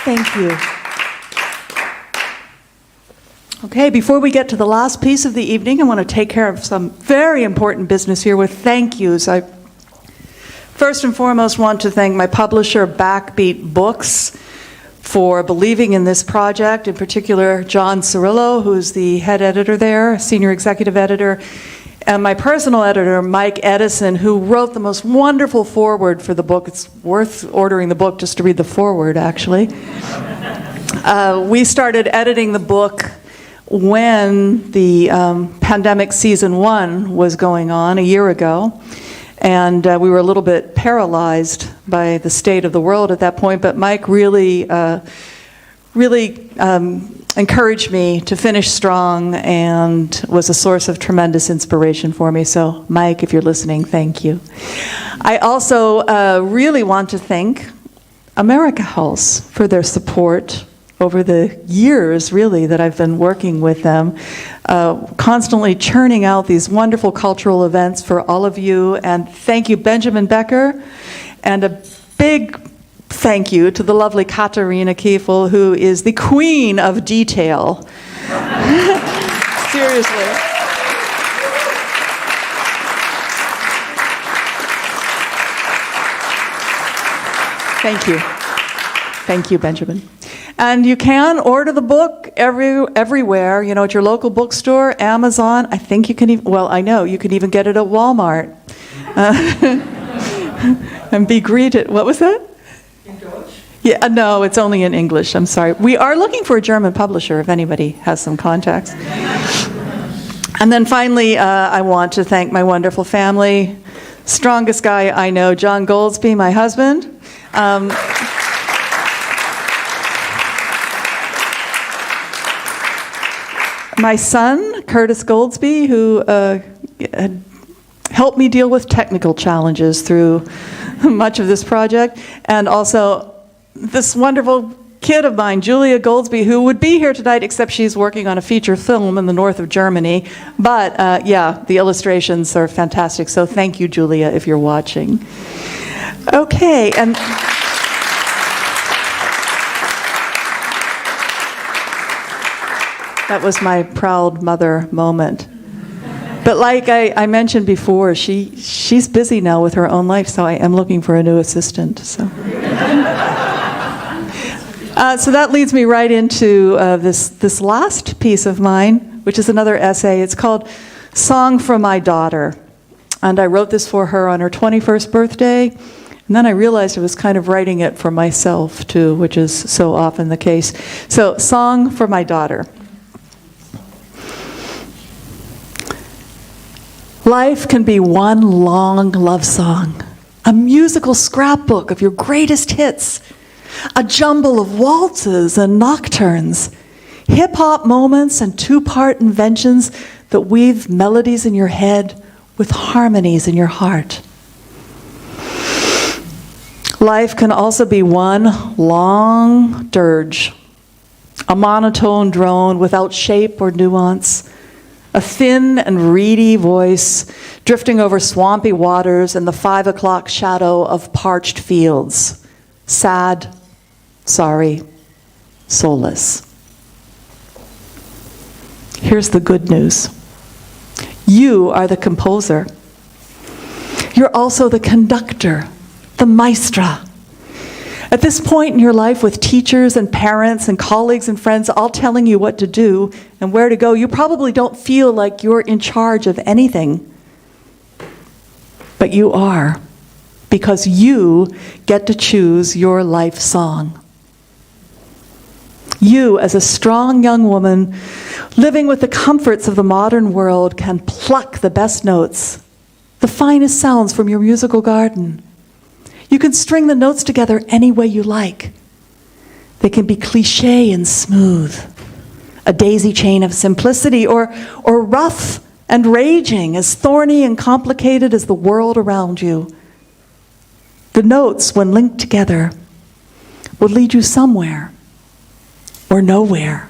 [SPEAKER 3] Thank you. Okay, before we get to the last piece of the evening, I want to take care of some very important business here with thank yous. I first and foremost want to thank my publisher, Backbeat Books, for believing in this project, in particular John Cirillo, who's the head editor there, senior executive editor, and my personal editor, Mike Edison, who wrote the most wonderful foreword for the book. It's worth ordering the book just to read the foreword, actually. We started editing the book when the pandemic season 1 was going on a year ago. And we were a little bit paralyzed by the state of the world at that point, but Mike really encouraged me to finish strong and was a source of tremendous inspiration for me. So, Mike, if you're listening, thank you. I also really want to thank America House for their support over the years, really, that I've been working with them, constantly churning out these wonderful cultural events for all of you. And thank you, Benjamin Becker, and a big thank you to the lovely Katarina Kiefel, who is the queen of detail. Seriously. Thank you. Thank you, Benjamin. And you can order the book everywhere, you know, at your local bookstore, Amazon. I think you can even, well, I know, you can even get it at Walmart. And be greeted. What was that?
[SPEAKER 2] In Deutsch?
[SPEAKER 3] Yeah, no, it's only in English. I'm sorry. We are looking for a German publisher if anybody has some contacts. And then finally, I want to thank my wonderful family. Strongest guy I know, John Goldsby, my husband. My son, Curtis Goldsby, who helped me deal with technical challenges through much of this project, and also this wonderful kid of mine, Julia Goldsby, who would be here tonight, except she's working on a feature film in the north of Germany. But yeah, the illustrations are fantastic, so thank you, Julia, if you're watching. Okay, and that was my proud mother moment. But like I mentioned before, she's busy now with her own life, so I am looking for a new assistant. So that leads me right into this last piece of mine, which is another essay. It's called Song for My Daughter. And I wrote this for her on her 21st birthday. And then I realized I was kind of writing it for myself, too, which is so often the case. So, Song for My Daughter. Life can be one long love song, a musical scrapbook of your greatest hits, a jumble of waltzes and nocturnes, hip-hop moments and two-part inventions that weave melodies in your head with harmonies in your heart. Life can also be one long dirge, a monotone drone without shape or nuance, a thin and reedy voice drifting over swampy waters in the 5 o'clock shadow of parched fields. Sad, sorry, soulless. Here's the good news. You are the composer. You're also the conductor, the maestra. At this point in your life, with teachers and parents and colleagues and friends all telling you what to do and where to go, you probably don't feel like you're in charge of anything. But you are, because you get to choose your life song. You, as a strong young woman, living with the comforts of the modern world, can pluck the best notes, the finest sounds from your musical garden. You can string the notes together any way you like. They can be cliché and smooth, a daisy chain of simplicity, or rough and raging, as thorny and complicated as the world around you. The notes, when linked together, will lead you somewhere or nowhere,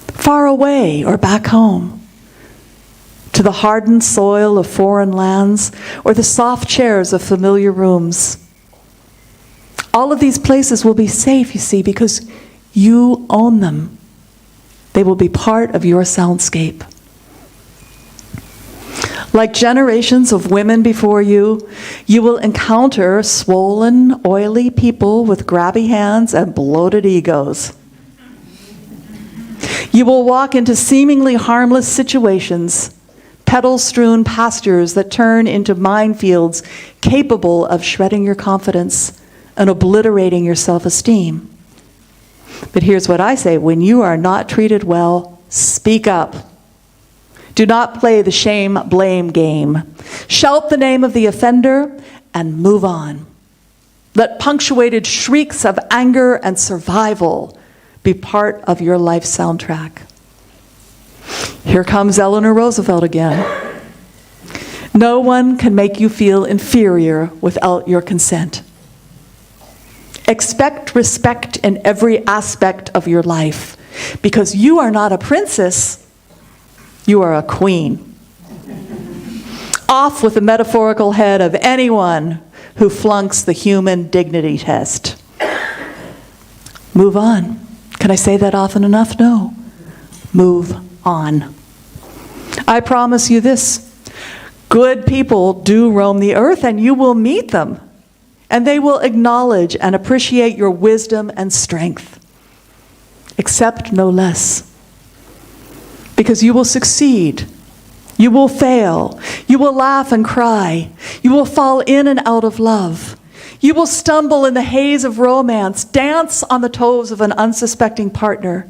[SPEAKER 3] far away or back home, to the hardened soil of foreign lands or the soft chairs of familiar rooms. All of these places will be safe, you see, because you own them. They will be part of your soundscape. Like generations of women before you, you will encounter swollen, oily people with grabby hands and bloated egos. You will walk into seemingly harmless situations, petal-strewn pastures that turn into minefields capable of shredding your confidence and obliterating your self-esteem. But here's what I say: when you are not treated well, speak up. Do not play the shame-blame game. Shout the name of the offender and move on. Let punctuated shrieks of anger and survival be part of your life soundtrack. Here comes Eleanor Roosevelt again. No one can make you feel inferior without your consent. Expect respect in every aspect of your life, because you are not a princess, you are a queen. Off with the metaphorical head of anyone who flunks the human dignity test. Move on. Can I say that often enough? No. Move on. I promise you this: good people do roam the earth, and you will meet them, and they will acknowledge and appreciate your wisdom and strength. Accept no less. Because you will succeed, you will fail, you will laugh and cry, you will fall in and out of love, you will stumble in the haze of romance, dance on the toes of an unsuspecting partner,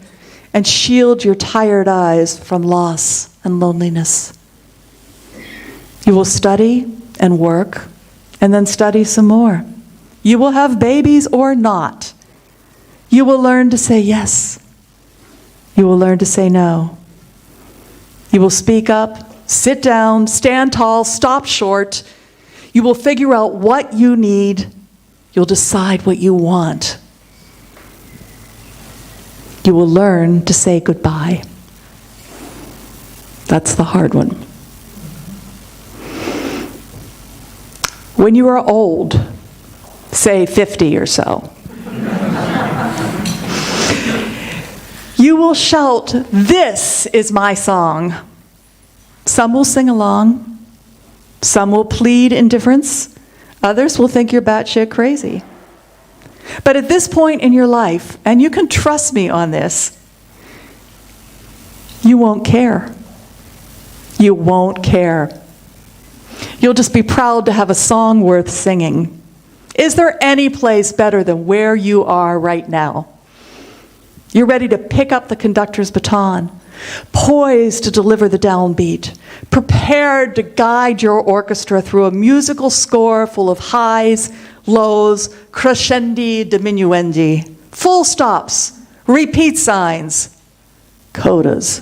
[SPEAKER 3] and shield your tired eyes from loss and loneliness. You will study and work, and then study some more. You will have babies or not. You will learn to say yes. You will learn to say no. You will speak up, sit down, stand tall, stop short. You will figure out what you need. You'll decide what you want. You will learn to say goodbye. That's the hard one. When you are old, say 50 or so, you will shout, "This is my song." Some will sing along. Some will plead indifference. Others will think you're batshit crazy. But at this point in your life, and you can trust me on this, you won't care. You won't care. You'll just be proud to have a song worth singing. Is there any place better than where you are right now? You're ready to pick up the conductor's baton, poised to deliver the downbeat, prepared to guide your orchestra through a musical score full of highs, lows, crescendi, diminuendi, full stops, repeat signs, codas.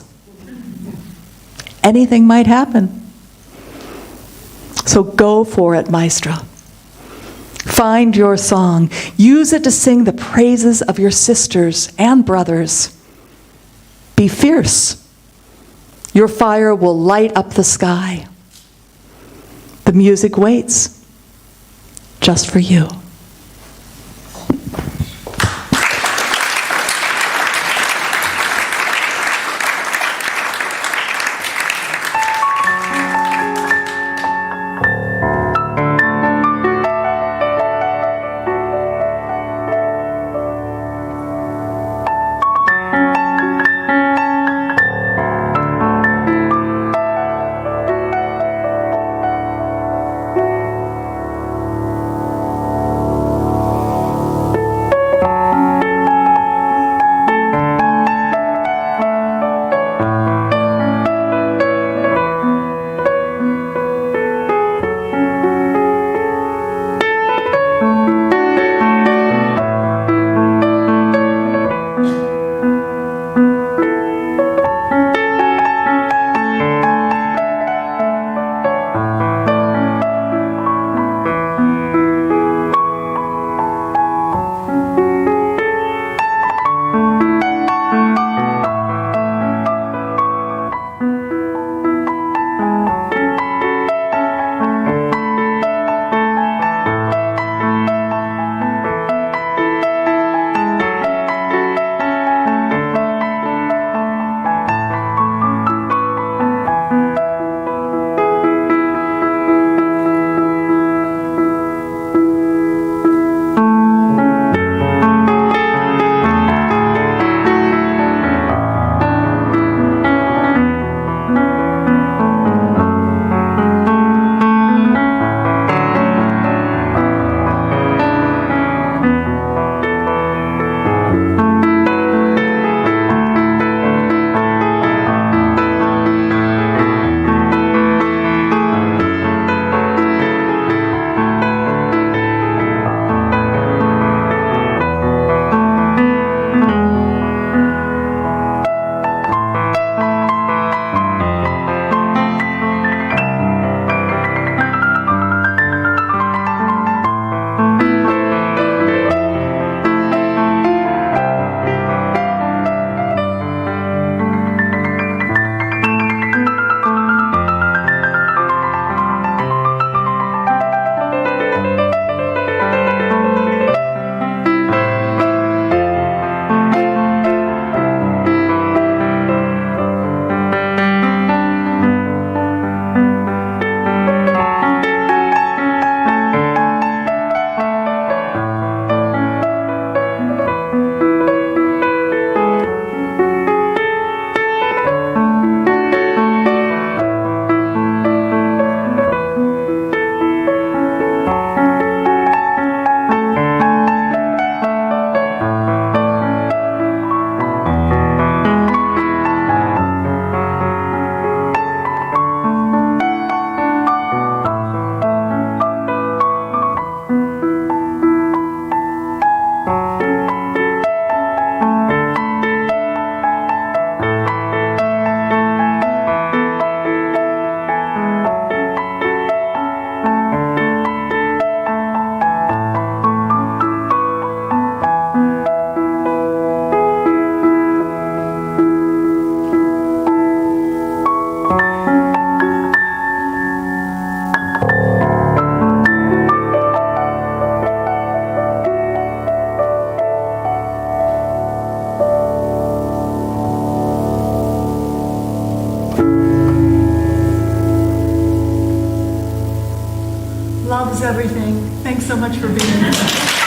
[SPEAKER 3] Anything might happen. So go for it, maestro. Find your song. Use it to sing the praises of your sisters and brothers. Be fierce. Your fire will light up the sky. The music waits just for you. Love is everything. Thanks so much for being here.